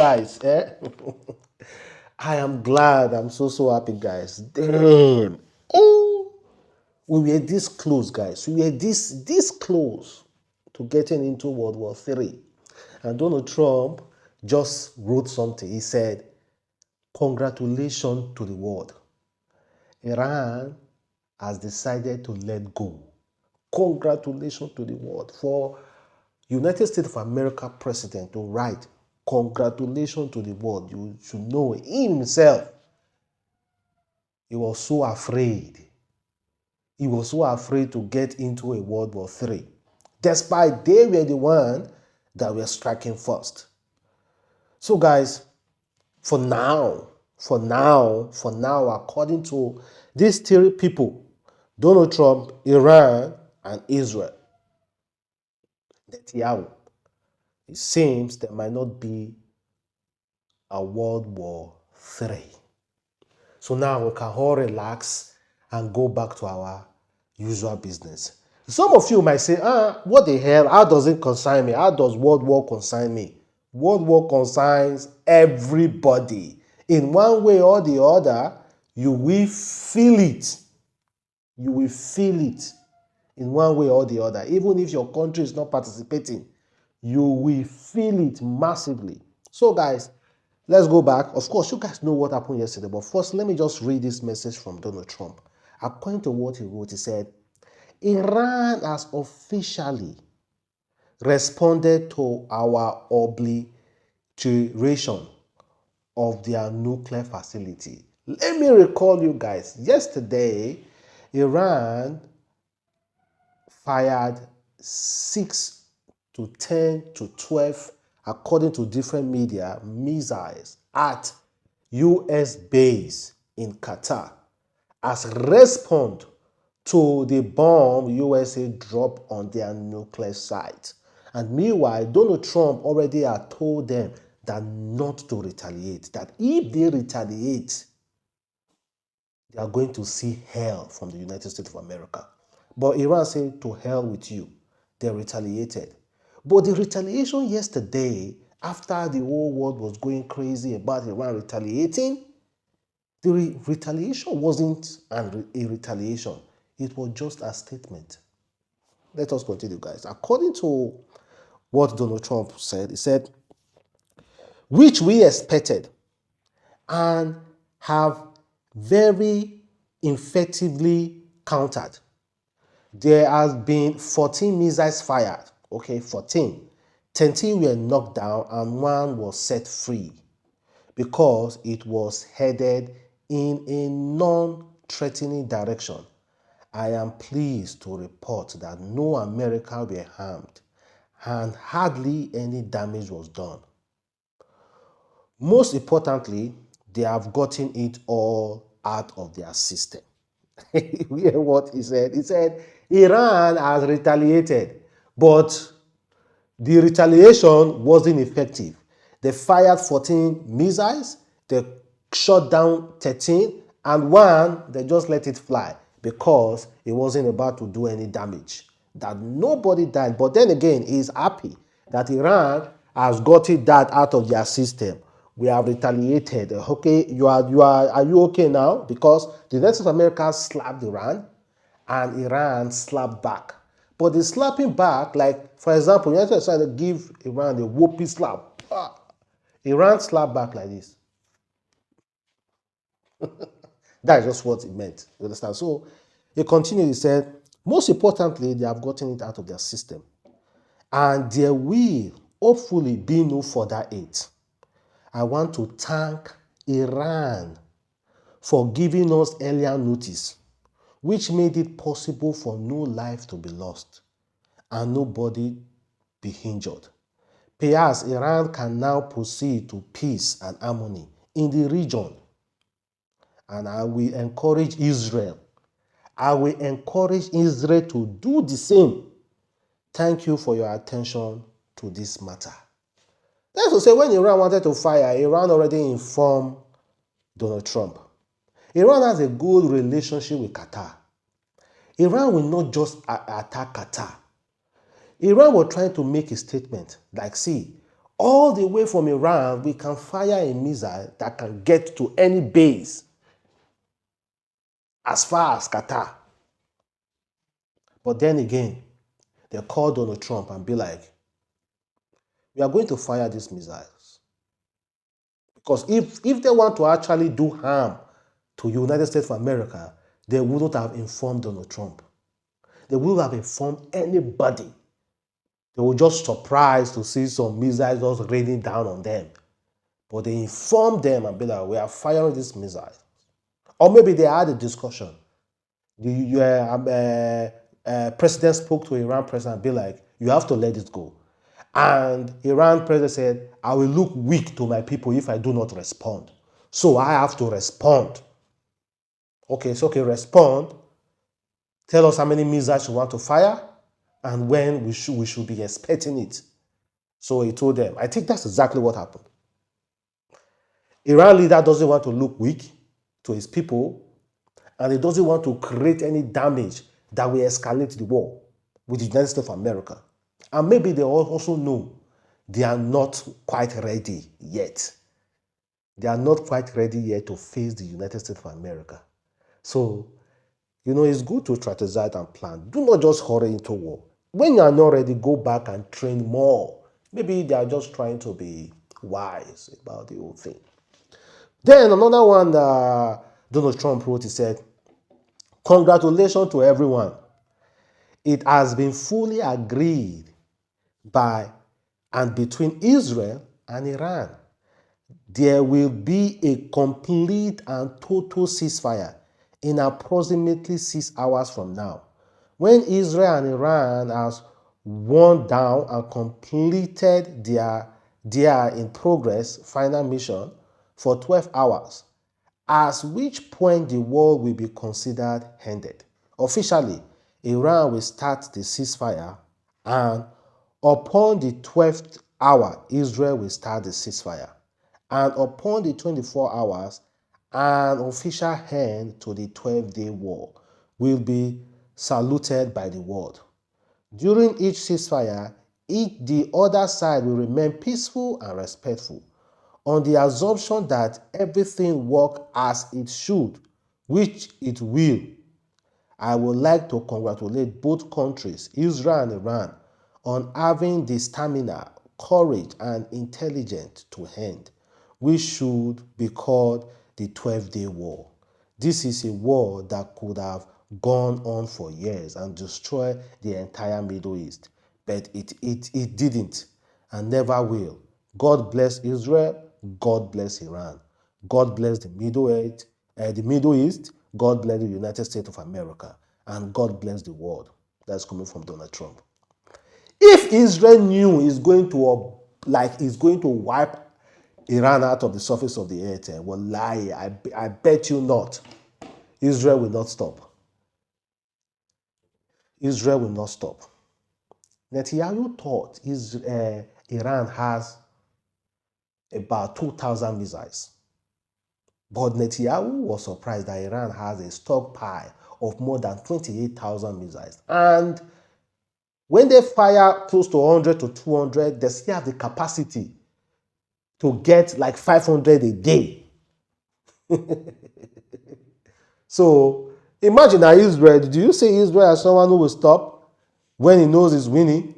guys. I am glad. I'm so happy, guys. Damn. Oh, we were this close, guys. We were this close to getting into World War III. And Donald Trump just wrote something. He said, "Congratulations to the world. Iran has decided to let go. Congratulations to the world." For United States of America president to write congratulations to the world, you should know he himself, he was so afraid. He was so afraid to get into a World War III, despite they were the one that were striking first. So guys, for now, according to these three people, Donald Trump, Iran, and Israel, Netanyahu, it seems there might not be a World War III. So now we can all relax and go back to our usual business. Some of you might say, what the hell? How does it concern me? How does World War concern me? World War concerns everybody. In one way or the other, you will feel it. You will feel it in one way or the other. Even if your country is not participating, you will feel it massively. So guys, let's go back. Of course, you guys know what happened yesterday, but first, let me just read this message from Donald Trump. According to what he wrote, he said, Iran has officially responded to our obliteration of their nuclear facility. Let me recall you guys, yesterday, Iran fired 6 to 10 to 12, according to different media, missiles at US base in Qatar as response to the bomb USA dropped on their nuclear site. And meanwhile, Donald Trump already had told them that not to retaliate, that if they retaliate, they are going to see hell from the United States of America. But Iran said, to hell with you. They retaliated. But the retaliation yesterday, after the whole world was going crazy about Iran retaliating, the retaliation wasn't a retaliation. It was just a statement. Let us continue, guys. According to what Donald Trump said, he said, which we expected and have very effectively countered. There has been 14 missiles fired. Okay, 14. 13 were knocked down and one was set free because it was headed in a non-threatening direction. I am pleased to report that no Americans were harmed and hardly any damage was done. Most importantly, they have gotten it all out of their system. You hear what he said? He said, Iran has retaliated, but the retaliation wasn't effective. They fired 14 missiles, they shot down 13, and one, they just let it fly because it wasn't about to do any damage. That nobody died. But then again, he's happy that Iran has gotten that out of their system. We have retaliated. Okay, are you okay now? Because the United States of America slapped Iran and Iran slapped back. But the slapping back, like for example, the United States decided to give Iran a whooping slap. Iran slapped back like this. That's just what it meant. You understand? So he continued, he said, most importantly, they have gotten it out of their system. And there will hopefully be no further aid. I want to thank Iran for giving us earlier notice, which made it possible for no life to be lost and nobody be injured. Perhaps Iran can now proceed to peace and harmony in the region. And I will encourage Israel. I will encourage Israel to do the same. Thank you for your attention to this matter. That's to say, when Iran wanted to fire, Iran already informed Donald Trump. Iran has a good relationship with Qatar. Iran will not just attack Qatar. Iran was trying to make a statement like, see, All the way from Iran, we can fire a missile that can get to any base as far as Qatar. But then again, they call Donald Trump and be like, we are going to fire these missiles. Because if they want to actually do harm to United States of America, they wouldn't have informed Donald Trump. They wouldn't have informed anybody. They were just surprised to see some missiles just raining down on them. But they informed them and be like, we are firing these missiles. Or maybe they had a discussion. The president spoke to Iran president and be like, you have to let it go. And Iran president said, I will look weak to my people if I do not respond. So I have to respond. Okay, it's okay, respond. Tell us how many missiles you want to fire and when we should be expecting it. So he told them. I think that's exactly what happened. Iran leader doesn't want to look weak to his people, and he doesn't want to create any damage that will escalate the war with the United States of America. And maybe they also know they are not quite ready yet. They are not quite ready yet to face the United States of America. So, it's good to strategize and plan. Do not just hurry into war. When you are not ready, go back and train more. Maybe they are just trying to be wise about the whole thing. Then another one Donald Trump wrote, he said, congratulations to everyone. It has been fully agreed by and between Israel and Iran. There will be a complete and total ceasefire in approximately 6 hours from now. When Israel and Iran has worn down and completed their in progress final mission for 12 hours, at which point the war will be considered ended. Officially, Iran will start the ceasefire, and upon the 12th hour, Israel will start the ceasefire. And upon the 24 hours, an official end to the 12-day war will be saluted by the world. During each ceasefire, the other side will remain peaceful and respectful, on the assumption that everything works as it should, which it will. I would like to congratulate both countries, Israel and Iran, on having the stamina, courage, and intelligence to end, which should be called the 12-day war. This is a war that could have gone on for years and destroyed the entire Middle East, but it didn't and never will. God bless Israel. God bless Iran. God bless the Middle East. God bless the United States of America. And God bless the world. That's coming from Donald Trump. If Israel knew he's going to wipe Iran out of the surface of the earth, well, lie. I bet you not. Israel will not stop. Israel will not stop. Netanyahu thought Iran has about 2,000 missiles. But Netanyahu was surprised that Iran has a stockpile of more than 28,000 missiles. And when they fire close to 100 to 200, they still have the capacity to get like 500 a day. So imagine that Israel, do you say Israel as someone who will stop when he knows he's winning?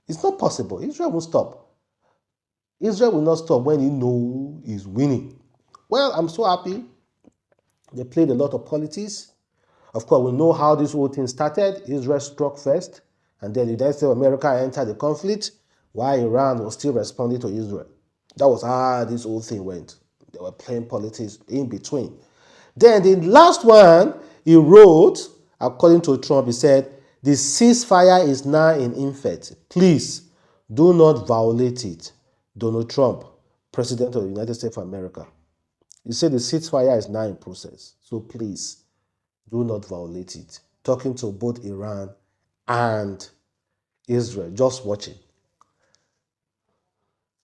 It's not possible. Israel will stop. Israel will not stop when he knows he's winning. Well, I'm so happy. They played a lot of politics. Of course, we know how this whole thing started. Israel struck first, and then the United States of America entered the conflict, while Iran was still responding to Israel. That was how this whole thing went. They were playing politics in between. Then the last one he wrote, according to Trump, he said, the ceasefire is now in effect. Please do not violate it. Donald Trump, President of the United States of America. He said the ceasefire is now in process. So please, do not violate it. Talking to both Iran and Israel, just watching.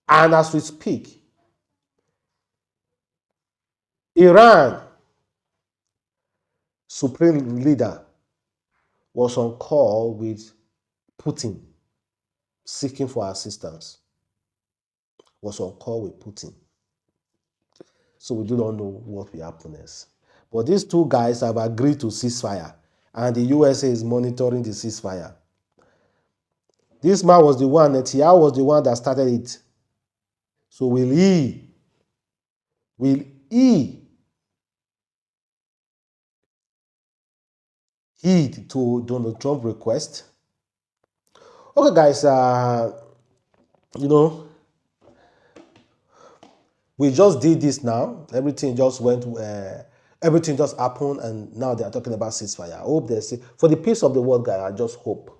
And as we speak, Iran supreme leader was on call with Putin seeking for assistance. was on call with Putin. So we do not know what will happen next. But these two guys have agreed to ceasefire, and the USA is monitoring the ceasefire. This man was the one, Netanyahu was the one that started it. So will he heed to Donald Trump request? Okay, guys, you know, we just did this now. Everything just everything just happened, and now they are talking about ceasefire. I hope they say, for the peace of the world, guys, I just hope.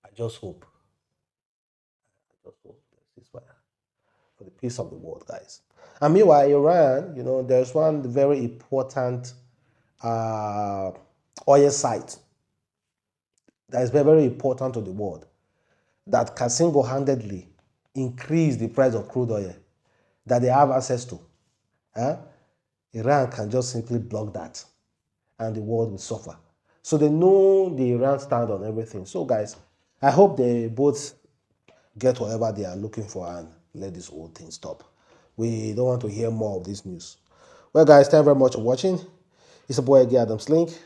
I just hope. I just hope ceasefire for the peace of the world, guys. And meanwhile, Iran, there's one very important uh, oil site that is very, very important to the world that can single-handedly increase the price of crude oil that they have access to. Iran can just simply block that and the world will suffer. So they know the Iran stand on everything. So guys, I hope they both get whatever they are looking for and let this whole thing stop. We don't want to hear more of this news. Well guys, thank you very much for watching. It's a boy again, Adamslink.